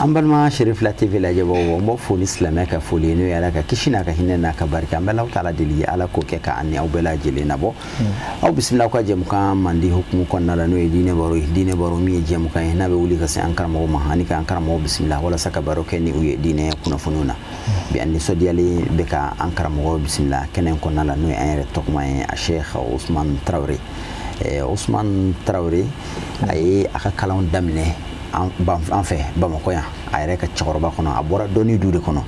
ambalma Sherif la TV la jabo mo foni islamia ka foli no yala ka kishina ka hinna ka barka ambala taala dili ala ko ke ka anni aw bela jele na bo aw bismillah ko jem kan mandi hukmu kon na no dine baro mi jem kan hina be wuli ka se ankar mo mahani ka ankar mo bismillah wala saka baro ke ni uye dine kuna fununa bi anni sodiali be ka ankar mo bismillah kenen kon na no ayre tokma a Sheikh Ousmane Traoré Ousmane Traoré ay aka kalon damne en fait Bamako yan a yɛrɛ ka cɛkɔrɔba kɔnɔ a bɔra dɔnni du de kɔnɔ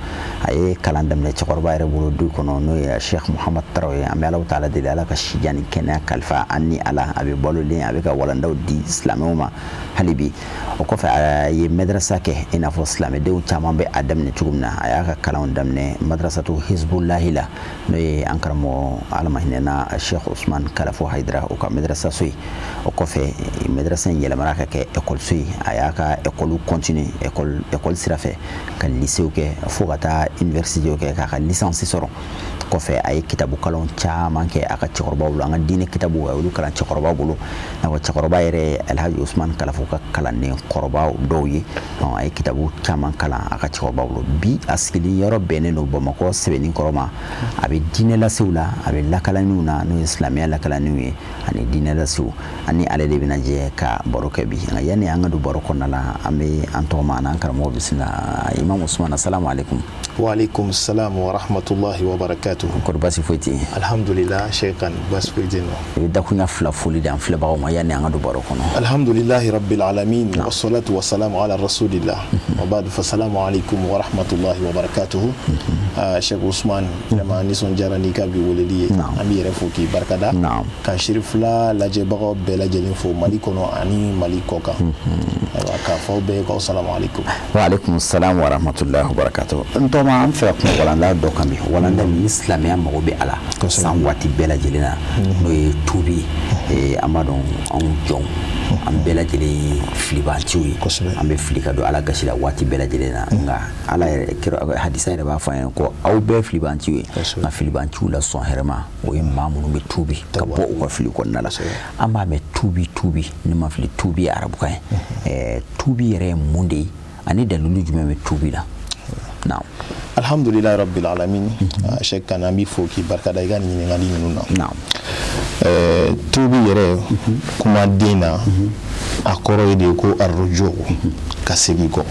a ye kalan daminɛ cɛkɔrɔba yɛrɛ bolo du kɔnɔ n'o ye Cheikh Mohamed Traoré an bɛ Alahu taala deli Ala ka sija ni kɛnɛya kalifa an ni Ala a bɛ balolen a bɛ ka walandaw di silamɛw ma hali bi o kɔfɛ a ye madrasa kɛ i n'a fɔ silamɛdenw caman bɛ a daminɛ cogo min na a y'a ka kalanw daminɛ madrasatu Hizbullahi la n'o ye an karamɔgɔ Ala ma hinɛna Cheikh Ousmane Kalafo Haidara o ka madrasa so ye o kɔfɛ madrasa in yɛlɛmana ka kɛ ekɔliso ye a y'a ka ekɔliw continuer école sira fɛ ka lycée kɛ fo ka taa université kɛ k'a ka licence sɔrɔ kɔfɛ a ye kitabu kalanw caman kɛ a ka cɛkɔrɔbaw bolo an ka diinɛ kitabu a y'olu kalan cɛkɔrɔbaw bolo n'a fɔ cɛkɔrɔba yɛrɛ Alhaji Ousmane Kalafo ka kalanden kɔrɔbaw dɔw ye a ye kitabu caman kalan a ka cɛkɔrɔbaw bolo bi a sigili yɔrɔ bɛnnen don Bamakɔ sɛbɛnnikɔrɔ ma a bɛ diinɛ lasew la a bɛ lakalaniw na n'o ye silamɛya lakalaniw ye ani diinɛ lasew ani ale de bɛna jɛ ka baro kɛ bi nka yanni an ka don baro kɔnɔna la an bɛ an tɔgɔma n'an karamɔgɔ bisimila Imam Ousmane assalamu alaikum. Wa alaikum salam wa rahmatullahi wa barakatuh. Kɔri basi foyi tɛ yen. Alhamdulillah Sheikhan basi foyi tɛ yen nɔ. I bɛ dakunya fila foli di an filɛbagaw ma yanni an ka don baro kɔnɔ. Alhamdulillahi rabbil alamin wa salatu wa salamu ala rasulillah wa ba'du fa salamu alaikum wa rahmatullahi wa barakatuh. Sheikh Ousmane vraiment nisɔndiyara n'i ka bi weleli ye an b'i yɛrɛ fo k'i barikada ka Sherif la lajɛbagaw bɛɛ lajɛlen fo Mali kɔnɔ ani Mali kɔ kan k'a fɔ bɛɛ k'aw salamu alaikum. Wa alaikum salam wa rahmatullahi wa barakatuh. Ntɔma an fɛ kuma walanda dɔ kan bi walanda ni silamɛya mago bɛ a la san waati bɛɛ lajɛlen na n'o ye tuubi an b'a dɔn anw jɔnw an bɛɛ lajɛlen ye filibanciw ye an bɛ fili ka don Ala gasi la waati bɛɛ lajɛlen na nka Ala yɛrɛ hadisa yɛrɛ b'a fɔ an ye ko aw bɛɛ filibanciw ye nka filibanciw la sɔn hɛrɛma o ye maa minnu bɛ tuubi ka bɔ u ka fili kɔnɔna la an b'a mɛn tuubi ni ma fili tuubi ye arabukan ye tuubi yɛrɛ ye mun de ye ani dalilu jumɛn bɛ tuubi la. Naam. Alhamdulillah rabbil alamin. Sheikh kan an b'i fo k'i barikada i ka nin ɲininkali ninnu na. Naam. Tuubi yɛrɛ kuma den na a kɔrɔ ye de ko arruju ka segin kɔ.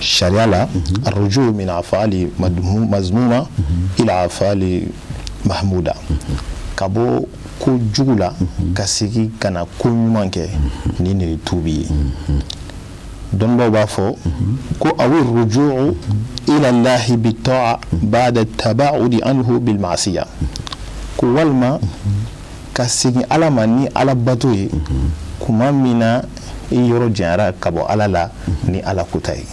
Sariya la arruju min af'ali mazmuma ila af'ali mahmuda ka bɔ ko jugu la ka segin ka na ko ɲuman kɛ ni de ye tuubi ye. dɔnnibaw b'a fɔ ko awi rujuu ila Allahi bita'a ba'da taba'udi anhu bil ma'siya ko walima ka segin Ala ma ni Ala bato ye kuma min na i yɔrɔ janyara ka bɔ Ala la ni Ala kota ye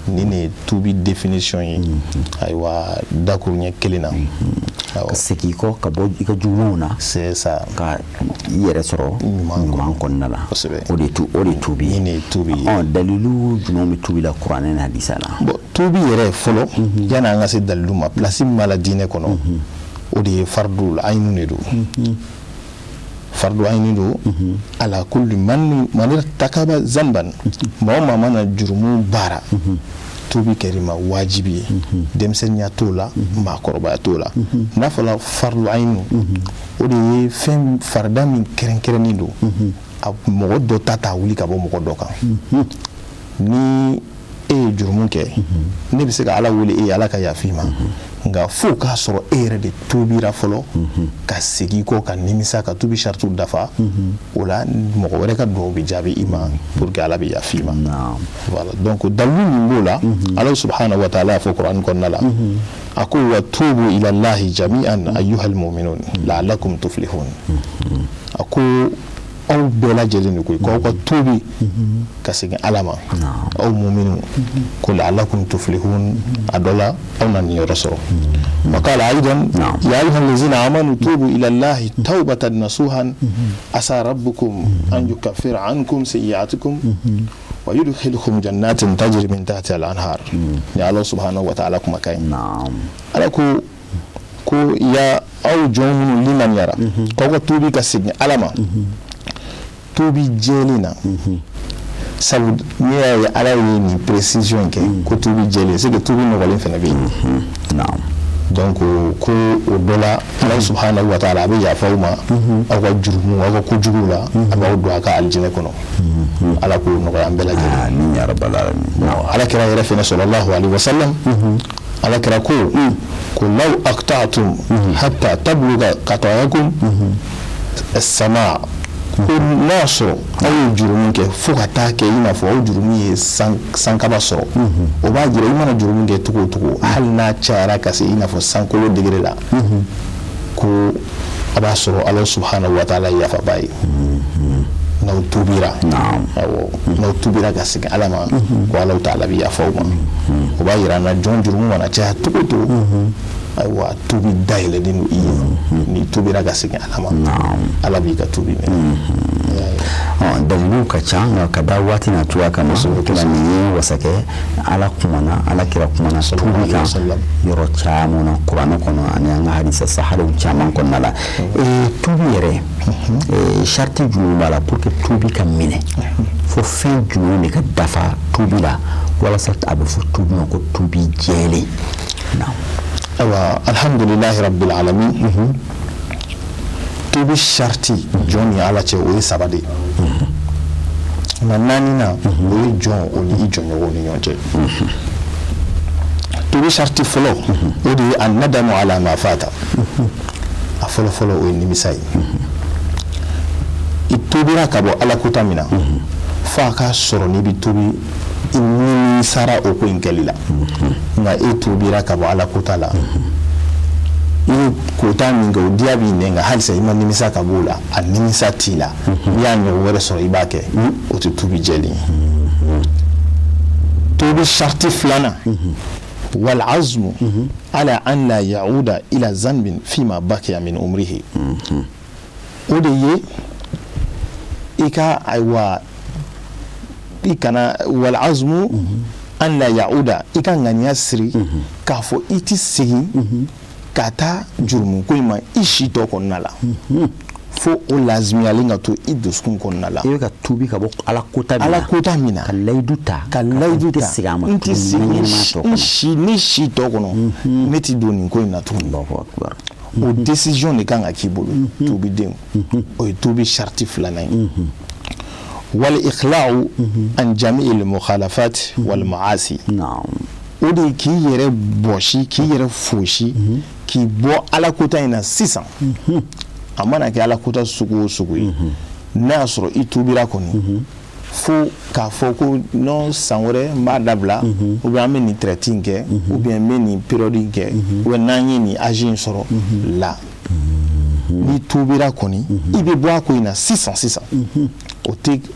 ni ne tuubi définition ye ayiwa dakuru ɲɛ kelen na ka segin kɔ ka bɔ i ka jugumanw na c'est ça ka i yɛrɛ sɔrɔ ɲuman kɔnɔna la o de tuubi ye ni tuubi ye dalilu jumɛn bɛ tuubi la kuranɛ ni hadisa la bon tuubi yɛrɛ fɔlɔ yani an ka se dalilu ma place min b'a la diinɛ kɔnɔ o de ye fardul ayni de don fardu ayni do ala kulli man takaba zamban maa maa mana jurumu baara tuubi kɛrima wajibi ye denmisɛnninya t'o la maakɔrɔbaya t'o la n'a fɔla fardu ayni o de ye fɛn farida min kɛrɛnkɛrɛnnen don a mɔgɔ dɔ ta wuli ka bɔ mɔgɔ dɔ kan ni e ye jurumu kɛ ne bɛ se ka Ala wele e ye Ala ka yafa i ma nka fo k'a sɔrɔ e yɛrɛ de tuubira fɔlɔ ka segin kɔ ka nimisa ka tuubi saritiw dafa o la mɔgɔ wɛrɛ ka dugawu bɛ jaabi i ma pour que Ala bɛ yafa i ma voilà donc dalilu min b'o la Ala subhanahu wa ta'ala y'a fɔ kuranɛ kɔnɔna la a ko wa tuubu ila Allahi jami'an ayyuhal mu'minun la'allakum tuflihun a ko aw bɛɛ lajɛlen de ko k'aw ka tuubi ka segin Ala ma aw mu'minun ko la'allakum tuflihun a dɔ la aw na nin yɔrɔ sɔrɔ wa qala aidan ya ayyuhal ladzina amanu tubu ila Allahi tawbatan nasuhan asa rabbukum an yukaffira ankum sayyi'atikum wa yudkhilukum jannatin tajri min tahtiha al-anhar ni Allah subhanahu wa ta'ala kuma kai ala ko ya aw jɔn minnu limaniyara k'aw ka tuubi ka segin Ala ma tuubi jɛlen na sabu ni ya ala ye ni précision ke ko tubi jeli c'est que tubi no walen fana be naam donc ko o dola Allah subhanahu wa ta'ala be ya fawma awa jurumu awa ko jugula awa do aka aljina kono ala ko no ya ambela jeli amin ya rabbal alamin ala kira ya rafi sallallahu alaihi wasallam ala kira ko law aqta'tum hatta tabluga qatayakum as-sama' ko naso aw jurumu ke fo ka ta ke ina fo aw jurumu ye san kaba soro o ba jira imana jurumu ke tuko hal na cara ka se ina fo san kolo digire la ko aba soro Allah subhanahu wa ta'ala ya fa bai na utubira na utubira ka se alama ko Allah ta'ala bi ya fa o ba jira na jon jurumu wana cha tuko aywa tubi daile dinu ni tubira ga sigi alama ala bi ka tubi me dalilu ka canga ka da wati na tuwa ka musu kila ni wasake ala kumana ala kira kumana tubi ka yoro chamo na qur'an kono anya hadisa sahara chama kono la tubi yere sharti julu bala pour que tubi ka mine fo fin julu ne ka dafa tubi la wala sat abu fo tubi ko tubi jeli alhamdulillah rabbil alamin tubi sharti joni ala che o sabade nanani na o jon o ni jonyo o ni yonje tubi sharti folo o di annadamu ala ma fata a folo o ni misai itubira kabo ala kutamina fa ka soro ni bi tubi inni sara o ko inkelila nga etubira kabo ala kutala kota mingo diabi nenga halisa ima nimisa kabula animisa tila ya nyo were so ibake o tubi jeli tubi sharti flana wal azmu ala an la yauda ila zanbin fima bakiya min umrihi odeye ika aywa ikana wal azmu an la yauda ika ngania siri kafo iti sigi kata jurumu ko ima ishi to konnala fo o lazmi alinga to iduskun konnala e ka tubi ka bo ala kota mina ka layduta sigama inti sigi ni shi to kono neti doni ko ina to Allahu akbar o decision ne kan akibolo tubi den o tubi sharti flana wal ikhla'u an jami'il mukhalafat wal ma'asi na'am odi ki yere boshi ki yere foshi ki bo ala kota ina sisan amana ke ala kota sugu na soro itubira koni fo ka foko non sanwore ma dabla ou bien meni traiting ke ou bien meni periodique ke ou nanyi ni agin soro la ni tubira koni ibe bo ko ina 600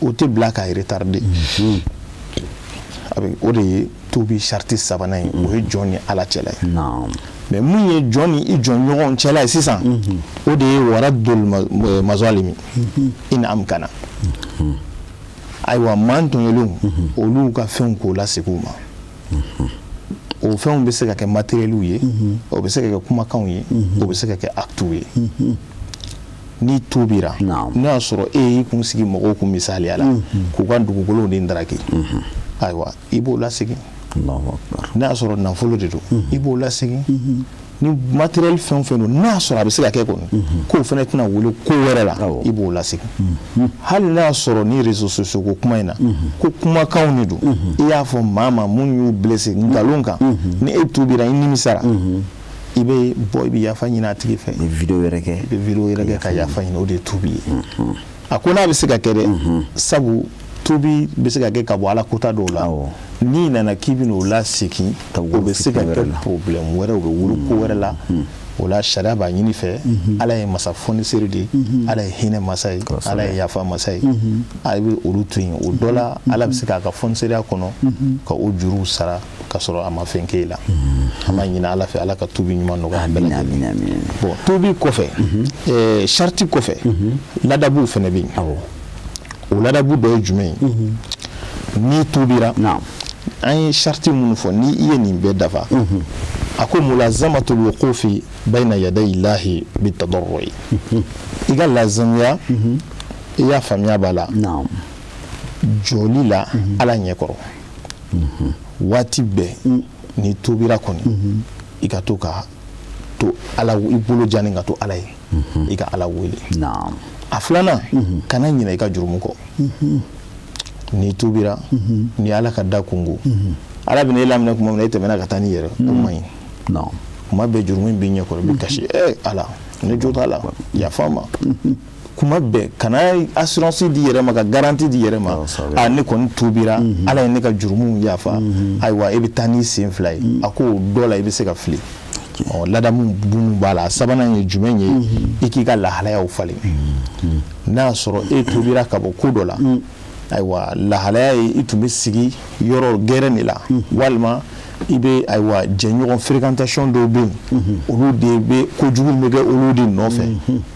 o te black ay retardé avec odi tubi sharti sabana o he joni ala chela non mais munye joni i jon yogon chela sisan o de waradul mazalimi in amkana aywa manton yelu olu ka fen ko la sekuma o fen be se ka ke materielu ye o be se ka kuma kan ye o be se ka ke actu ye ni tubira na soro kun sigi mogo ku misali ala ku kan dugukolo de ndaraki aywa ibo la sigi Allahu akbar na soro na folo de do ibo la sigi ni materiel fen na soro be se ka ke ko fene tuna wolo ko wera la ibo la sigi hal na soro ni réseaux sociaux ko kuma ina ko kuma kan ni do iya fo mama mun yu blessé ngalonka ni etubira ni misara ibe boy bi yafa nyina tigi fe video yere ka yafa nyina o de tubi akona be se ka kede sabu tubi be se ka ke ka bo ala kota do la ni nana kibino la siki o be se ka ke problem wera o be wulu ko wera la o la sharia ba nyini fe ala ye masa foni seride ala ye hine masai ala ye yafa masai aibe olu tuin o dola ala be se ka foni seria kono ka o juru sara ka soro ama fenke la ama nyina ala fe ala ka tubi nyuma no ga bela amin bon tubi kofe sharti kofe ladabu fene bi o ladabu do jume ni tubira naam ay sharti mun fo ni iye ni be dafa ako mulazamatul wuqufi bayna yaday llahi bitadarrui iga lazimya ya famia bala naam joli la ala ɲɛ kɔrɔ waati bɛɛ ni tobira kɔni i ka to ka to ala i bolo jani ka to ala ye i ka ala wele a filanan kana ɲinɛ i ka jurumu kɔ ni tobira ni ala ka da kungo ala bɛna e laminɛ kuma min na e tɛmɛna ka taa ni yɛrɛ o man ɲi kuma bɛɛ jurumu in b'i ɲɛ kɔrɔ i bɛ kasi ala ne jo t'a la yafa ma kuma bɛɛ kana assurance di yɛrɛ ma ka garantie di yɛrɛ ma ne kɔni tubira ala ye ne ka jurumu yafa ayiwa e bɛ taa ni sen fila ye a ko dɔ la i bɛ se ka fili ladamu bunu b'a la sabanan ye jumɛn ye i k'i ka lahalayaw falen n'a sɔrɔ e tubira ka bɔ ko dɔ la ayiwa lahalaya ye i tun bɛ sigi yɔrɔ gɛrɛn de la walima i bɛ ayiwa jɛɲɔgɔn fréquentation dɔw bɛ yen olu de bɛ kojugu bɛ kɛ olu de nɔfɛ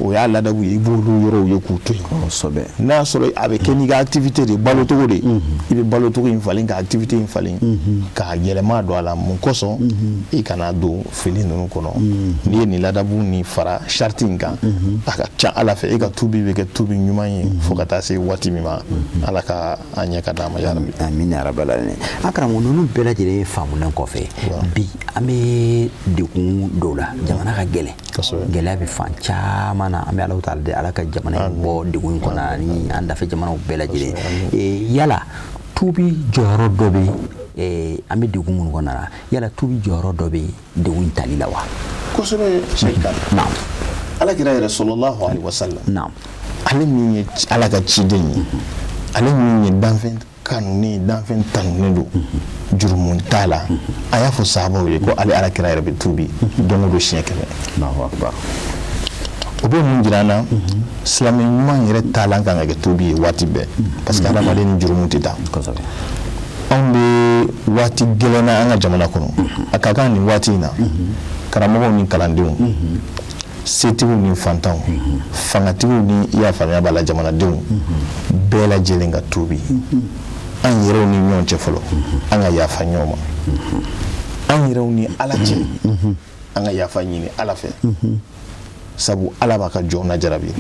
o y'a ladabu ye i b'olu yɔrɔw ye k'u to yen kosɛbɛ n'a y'a sɔrɔ a bɛ kɛ n'i ka activité de balo cogo de i bɛ balo cogo in falen ka activité in falen k'a yɛlɛma don a la mun kosɔn i kana don fili ninnu kɔnɔ n'i ye nin ladabu ni fara charte in kan a ka ca ala fɛ e ka tubi bɛ kɛ tubi ɲuman ye fo ka taa se waati min ma ala ka a ɲɛ ka d'a ma yarabi amin ya rabbal alamin a karamɔgɔ ninnu bɛɛ lajɛlen ye faamulen kɔfɛ bi an bɛ degun dɔw la jamana ka gɛlɛn gɛlɛya bɛ fan caman na an bɛ Alahu taala de ala ka jamana in bɔ degun in kɔnɔ ni an dafɛ jamanaw bɛɛ lajɛlen yala tubi jɔyɔrɔ dɔ bɛ an bɛ degun minnu kɔnɔ na yala tubi jɔyɔrɔ dɔ bɛ degun in tali la wa kosɛbɛ Seikan alakira yɛrɛ sallallahu alaihi wasallam ale min ye ala ka ciden ye ale min ye danfɛn kanunen danfɛn tanunen don jurumu t'a la a y'a fɔ sahabaw ye ko ale alakira yɛrɛ bɛ tuubi don o don siɲɛ 100 o bɛ mun jira an na silamɛ ɲuman yɛrɛ taalan kan ka kɛ tuubi ye waati bɛɛ parce que adamaden ni jurumu tɛ taa anw bɛ waati gɛlɛn na an ka jamana kɔnɔ a ka kan nin waati in na karamɔgɔw ni kalandenw setigiw ni fantanw fangatigiw ni i y'a faamuya b'a la jamanadenw bɛɛ lajɛlen ka tuubi an yɛrɛw ni ɲɔgɔn cɛ fɔlɔ an ka yafa ɲɔgɔn ma an yɛrɛw ni ala cɛ an ka yafa ɲini ala fɛ sabu ala b'a ka jɔnw lajarabi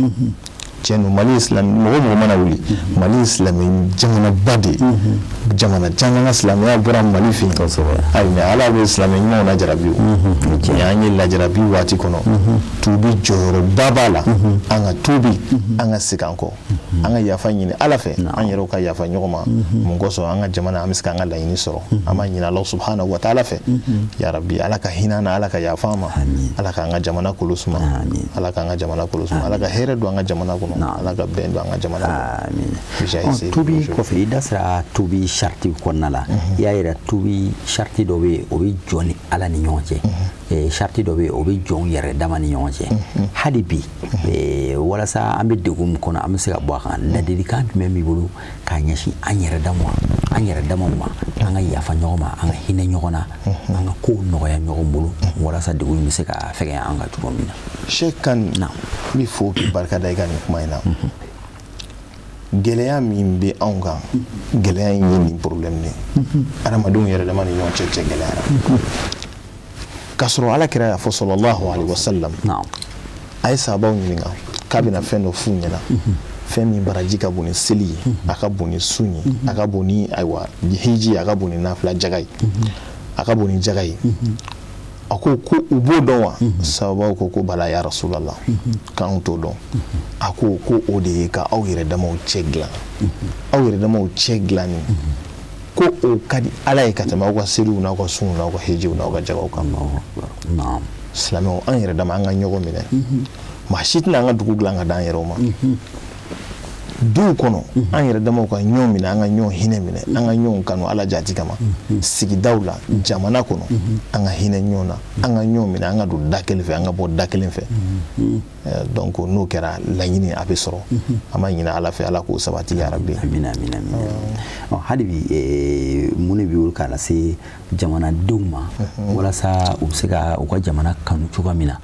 tiɲɛ don Mali mɔgɔ mana wuli Mali silamɛ jamanaba de jamana caman ka silamɛya bɔra Mali fɛ yen ayi ala bɛ silamɛ ɲumanw lajarabi o tiɲɛ an ye lajarabi waati kɔnɔ tuubi jɔyɔrɔba b'a la an ka tuubi an ka segin an kɔ an ka yafa ɲini ala fɛ an yɛrɛw ka yafa ɲɔgɔn ma mun kosɔn an ka jamana an bɛ se k'an ka laɲini sɔrɔ an b'a ɲini Alahu subhanahu wa taala fɛ yarabi ala ka hinɛ an na ala ka yafa an ma ala k'an ka jamana kolo suma ala k'an ka jamana kolo suma ala ka hɛrɛ don an ka jamana kɔnɔ ala ka bɛn don an ka jamana kɔnɔ tubi kɔfɛ i da sera tubi charte kɔnɔna la i y'a yira tubi charte dɔ bɛ yen o bɛ jɔ ni ala ni ɲɔgɔn cɛ charte dɔ bɛ yen o bɛ jɔn yɛrɛ dama ni ɲɔgɔn cɛ hali bi walasa an bɛ degun min kɔnɔ an bɛ se ka bɔ a kan ladilikan jumɛn b'i bolo k'a ɲɛsin an yɛrɛ damaw ma an ka yafa ɲɔgɔn ma an ka hinɛ ɲɔgɔn na an ka kow nɔgɔya ɲɔgɔn bolo walasa degun in bɛ se ka fɛgɛya an ka cogo min na Seikan n bɛ fɔ k'i barika da i ka nin kuma in na gɛlɛya min bɛ anw kan gɛlɛya in ye nin problème de adamadenw yɛrɛ dama ni ɲɔgɔn cɛ gɛlɛyara k'a sɔrɔ alakira y'a fɔ sallallahu alaihi wasallam a ye sahabaw ɲininka k'a bɛna fɛn dɔ f'u ɲɛna fɛn min baraji ka bon ni seli ye a ka bon ni sun ye a ka bon ni ayiwa hiji a ka bon ni nafila jaga ye a ka bon ni jaga ye a ko u b'o dɔn wa sahabaw ko bala ya rasulallah k'anw t'o dɔn a ko o de ye ka aw yɛrɛ damaw cɛ dilan aw yɛrɛ damaw cɛ dilanni ko o ka di ala ye ka tɛmɛ aw ka seliw n'aw ka sunw n'aw ka hijiw n'aw ka jagaw kan silamɛw an yɛrɛ dama an ka ɲɔgɔn minɛ maa si tɛna an ka dugu dilan ka d'an yɛrɛw ma duw kɔnɔ an yɛrɛ damaw ka ɲɔgɔn minɛ an ka ɲɔgɔn hinɛ minɛ an ka ɲɔgɔn kanu ala jati kama sigidaw la jamana kɔnɔ an ka hinɛ ɲɔgɔn na an ka ɲɔgɔn minɛ an ka don da kelen fɛ an ka bɔ da kelen fɛ donc n'o kɛra laɲini a bɛ sɔrɔ an b'a ɲini ala fɛ ala k'o sabati yarabi amina hali bi mun de b'i bolo k'a lase jamanadenw ma walasa u bɛ se ka u ka jamana kanu cogo min na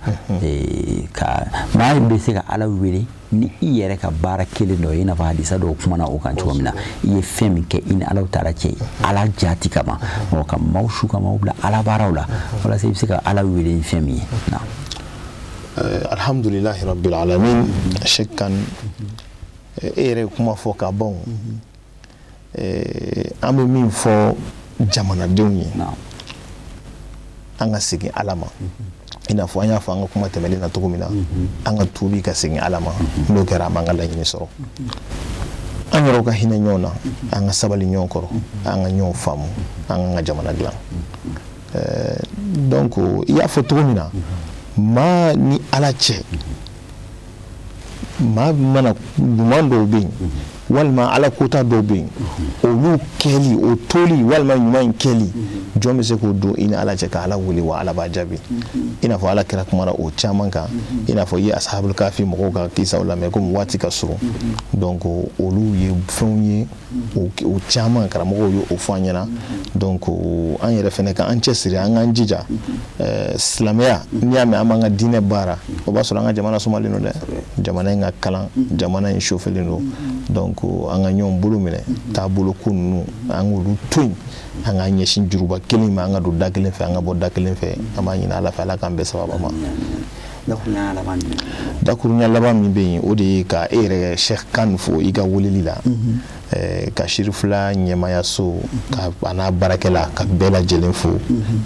ka maa bɛ se ka ala wele ni i yɛrɛ ka baara kelen dɔ ye i n'a fɔ hadisa dɔw kumana o kan cogo min na i ye fɛn min kɛ i ni Alahu taala cɛ ala jati kama ka maaw su ka maaw bila ala baaraw la walasa i bɛ se ka ala wele ni fɛn min ye alhamdulilahi rabbil alamin Seikan e yɛrɛ kuma fɔ ka ban an bɛ min fɔ jamanadenw ye an ka segin Ala ma i n'a fɔ an y'a fɔ an ka kuma tɛmɛnen na cogo min na an ka tuubi ka segin Ala ma n'o kɛra an b'an ka laɲini sɔrɔ an yɛrɛw ka hinɛ ɲɔgɔn na an ka sabali ɲɔgɔn kɔrɔ an ka ɲɔgɔn faamu an ka jamana dilan donc i y'a fɔ cogo min na maa ni Ala cɛ maa mana ɲuman dɔw bɛ yen walima Ala kota dɔw bɛ yen olu kɛli o toli walima ɲuman in kɛli jɔn bɛ se k'o don i ni Ala cɛ ka Ala wele wa Ala b'a jaabi i n'a fɔ Ala kɛra kumara o caman kan i n'a fɔ i ye ashabul kafi mɔgɔw ka kisaw lamɛn komi waati ka surun donc olu ye fɛnw ye o caman karamɔgɔw ye o fɔ an ɲɛna donc an yɛrɛ fɛnɛ ka an cɛsiri an k'an jija silamɛya n'i y'a mɛn an b'an ka diinɛ baara o b'a sɔrɔ an ka jamana sumalen don dɛ jamana in ka kalan jamana in chauffelen don donc an ka ɲɔgɔn bolo minɛ taabolo ko ninnu an k'olu to yen an ka ɲɛsin juruba kelen ma an ka don da kelen fɛ an ka bɔ da kelen fɛ an b'a ɲini Ala fɛ Ala k'an bɛɛ sababa ma dakuruɲa laban min bɛ yen o de ye ka e yɛrɛ Cheikh Kan fo i ka weleli la ka Shirifula ɲɛmayaso ka a n'a baarakɛla ka bɛɛ lajɛlen fo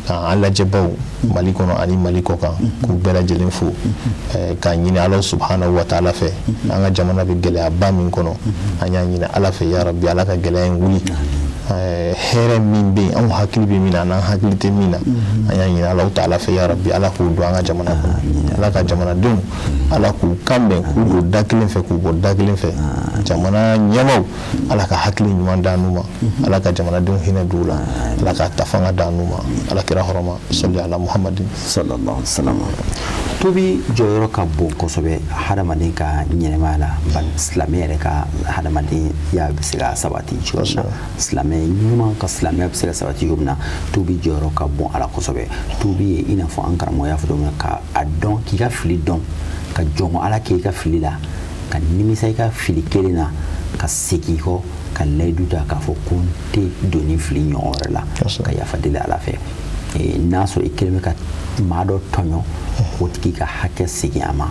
k'an lajɛbaw Mali kɔnɔ ani Mali kɔ kan k'u bɛɛ lajɛlen fo k'a ɲini Ala subhanahu wa ta'ala fɛ an ka jamana bɛ gɛlɛyaba min kɔnɔ an y'a ɲini Ala fɛ ya Rabbi Ala ka gɛlɛya in wuli hɛrɛ min bɛ yen anw hakili bɛ min na n'an hakili tɛ min na an y'a ɲini Ala ta'ala fɛ ya Rabbi Ala k'u don an ka jamana kɔnɔ Ala ka jamanadenw Ala k'u kanbɛn k'u don da kelen fɛ k'u bɔ da kelen fɛ jamana ɲɛmaw Ala ka hakili ɲuman d'an n'u ma Ala ka jamanadenw hinɛ d'u la Ala ka tafanga d'an n'u ma Ala kira hɔrɔma salli ala Muhammadin sallallahu alaihi wasallam tubi jɔyɔrɔ ka bon kosɛbɛ hadamaden ka ɲɛnɛmaya la silamɛ yɛrɛ ka hadamadenya bɛ se ka sabati cogo min na silamɛ ɲuman ka silamɛya bɛ se ka sabati cogo min na tubi jɔyɔrɔ ka bon a la kosɛbɛ tubi ye i n'a fɔ an karamɔgɔ y'a fɔ cogo min na ka a dɔn k'i ka fili dɔn ka jɔn Ala kɛ i ka fili la ka nimisa i ka fili kelen na ka segin kɔ ka layidu ta k'a fɔ ko n tɛ don ni fili ɲɔgɔn wɛrɛ la ka yafa deli Ala fɛ n'a sɔrɔ i kelen bɛ ka maa dɔ tɔɲɔ o tigi ka hakɛ segin a ma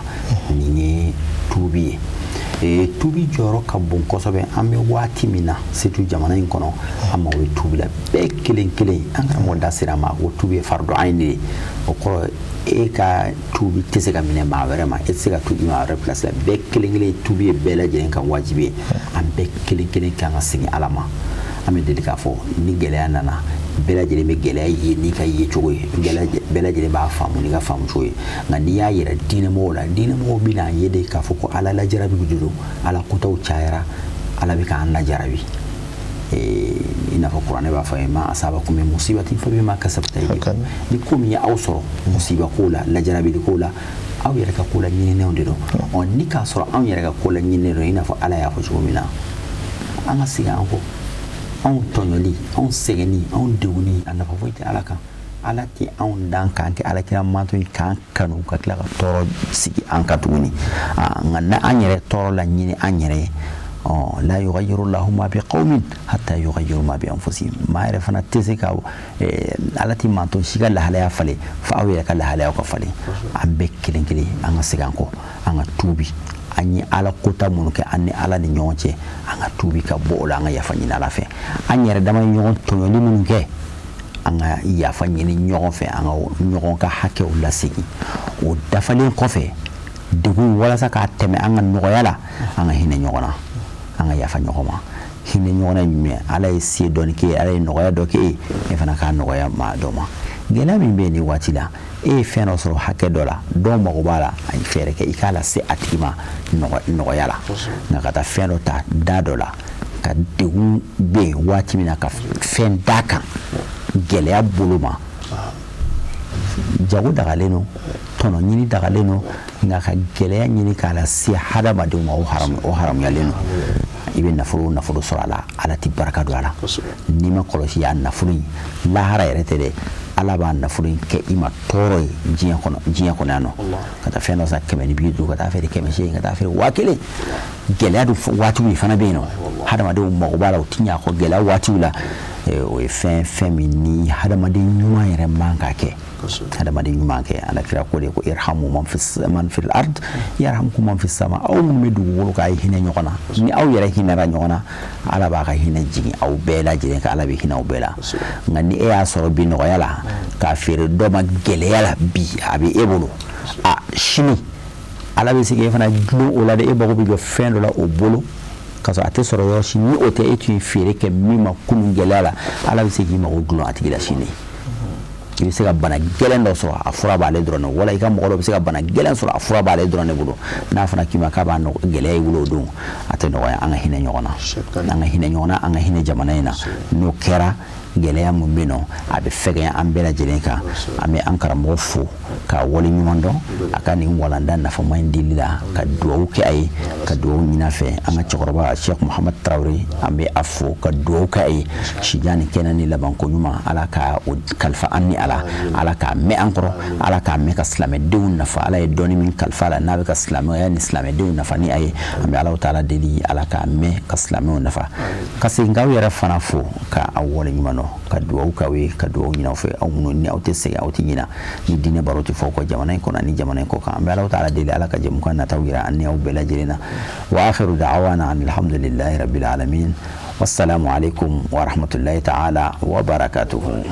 nin ye tubi ye tubi jɔyɔrɔ ka bon kosɛbɛ an bɛ waati min na surtout jamana in kɔnɔ an mago bɛ tubi la bɛɛ kelen kelen an karamɔgɔ da sera a ma o tubi ye fardu ayin de ye o kɔrɔ e ka tubi tɛ se ka minɛ maa wɛrɛ ma e tɛ se ka tubi maa wɛrɛ place la bɛɛ kelen kelen tubi ye bɛɛ lajɛlen ka wajibi ye an bɛɛ kelen kelen kan ka segin Ala ma an bɛ deli k'a fɔ ni gɛlɛya nana bɛɛ lajɛlen bɛ gɛlɛya ye n'i ka ye cogo ye bɛɛ lajɛlen b'a faamu n'i ka faamu cogo ye nka n'i y'a yɛrɛ diinɛmɔgɔw la diinɛmɔgɔw bɛ n'a ye de k'a fɔ ko Ala lajarabi de don Ala kotaw cayara Ala bɛ k'an lajarabi i n'a fɔ kuranɛ b'a fɔ ma asabakum min musibatin fabima kasabat aydikum ni ko min ye aw sɔrɔ musiba ko la lajarabili ko la aw yɛrɛ ka ko la ɲininiw de don ni k'a sɔrɔ anw yɛrɛ ka ko la ɲinini don i n'a fɔ Ala y'a fɔ cogo min na an ka segin an kɔ anw tɔɲɔli anw sɛgɛnni anw deguni a nafa foyi tɛ Ala kan Ala tɛ anw dan k'an kɛ alakira manto ye k'an kanu ka tila ka tɔɔrɔ sigi an kan tuguni nka n'an yɛrɛ tɔɔrɔ la ɲini an yɛrɛ ye la yughayyiru Allahu ma bi qawmin hatta yughayyiru ma bi anfusihim maa yɛrɛ fana tɛ se ka Ala tɛ manto si ka lahalaya falen fo aw yɛrɛ ka lahalayaw ka falen an bɛɛ kelen kelen an ka segin an kɔ an ka tuubi an ye Ala kota minnu kɛ an ni Ala ni ɲɔgɔn cɛ an ka tuubi ka bɔ o la an ka yafa ɲini Ala fɛ an yɛrɛ dama ye ɲɔgɔn tɔɲɔli minnu kɛ an ka yafa ɲini ɲɔgɔn fɛ an ka ɲɔgɔn ka hakɛw lasegin o dafalen kɔfɛ degun walasa k'a tɛmɛ an ka nɔgɔya la an ka hinɛ ɲɔgɔn na an ka yafa ɲɔgɔn ma hinɛ ɲɔgɔn na jumɛn Ala ye se dɔɔni kɛ Ala ye nɔgɔya dɔ kɛ e fana k'a nɔgɔya maa dɔ ma gɛlɛya min bɛ yen nin waati la e ye fɛn dɔ sɔrɔ hakɛ dɔ la dɔw mago b'a la a ye fɛɛrɛ kɛ i k'a lase a tigi ma nɔgɔya la nka ka taa fɛn dɔ ta da dɔ la ka degun bɛ yen waati min na ka fɛn d'a kan gɛlɛya bolo ma jago dagalen don tɔnɔ ɲini dagalen don nka ka gɛlɛya ɲini k'a lase hadamadenw ma o haramuyalen don i bɛ nafolo sɔrɔ a la Ala tɛ barika don a la n'i ma kɔlɔsi a nafolo in lahara yɛrɛ tɛ dɛ Ala b'a nafolo in kɛ i ma tɔɔrɔ ye diɲɛ kɔnɔ yan nɔ ka taa fɛn dɔ san 150 ka taa feere 800 ka taa feere 1000 gɛlɛya don waatiw fana bɛ yen nɔ hadamadenw mago b'a la u ti ɲɛ a kɔ gɛlɛya waatiw la o ye fɛn min ni hadamaden ɲuman yɛrɛ man ka kɛ hadamadi ɲuman kɛ alakira ko de ko irhamu man fil ard yarhamkum man fis sama aw mun bɛ dugukolo kan a ye hinɛ ɲɔgɔn na ni aw yɛrɛ hinɛra ɲɔgɔn na ala b'a ka hinɛ jigin aw bɛɛ lajɛlen kan ala bɛ hinɛ aw bɛɛ la nka ni e y'a sɔrɔ bi nɔgɔya la k'a feere dɔ ma gɛlɛya la bi a bɛ e bolo a sini ala bɛ se k'e fana dulon o la de e mago bɛ jɔ fɛn dɔ la o bolo ka sɔrɔ a tɛ sɔrɔ yɔrɔ si ni o tɛ e tun ye feere kɛ min ma kunun gɛlɛya la ala bɛ se k'i mago dulon a tigi la sini i bɛ se ka bana gɛlɛn dɔ sɔrɔ a fura b'ale dɔrɔn de wala i ka mɔgɔ dɔ bɛ se ka bana gɛlɛn sɔrɔ a fura b'ale dɔrɔn de bolo n'a fana k'i ma k'a b'a gɛlɛya i bolo o don a tɛ nɔgɔya an ka hinɛ ɲɔgɔn na an ka hinɛ ɲɔgɔn na an ka hinɛ jamana in na n'o kɛra gɛlɛya mun bɛ yen nɔ a bɛ fɛgɛya an bɛɛ lajɛlen kan an bɛ an karamɔgɔ fo k'a wale ɲuman dɔn a ka nin walanda nafama in dili la ka dugawu kɛ a ye ka dugawu ɲini a fɛ an ka cɛkɔrɔba Sheikh Muhammad Traore an bɛ a fo ka dugawu kɛ a ye sijan ni kɛnɛ ni labanko ɲuman ala ka o kalifa an ni ala k'a mɛn an kɔrɔ ala k'a mɛn ka silamɛdenw nafa ala ye dɔɔni min kalifa a la n'a bɛ ka silamɛya ni silamɛdenw nafa ni a ye an bɛ Alahu taala deli ala k'a mɛn ka silamɛw nafa ka segin k'aw yɛrɛ fana fo ka a wale ɲuman ka duwawu k'aw ye ka duwawu ɲini aw fɛ aw minnu ni aw tɛ segin aw tɛ ɲina ni diinɛ baro tɛ fɔ aw kɔ jamana in kɔnɔ ani jamana in kɔ kan an bɛ Alahu taala deli ala ka jɛmukan nataw yira an ni aw bɛɛ lajɛlen na wa akhiru da'wana alhamdulillahi rabbil alamin wassalamu alaikum wa rahmatullahi ta'ala wa barakatuhu.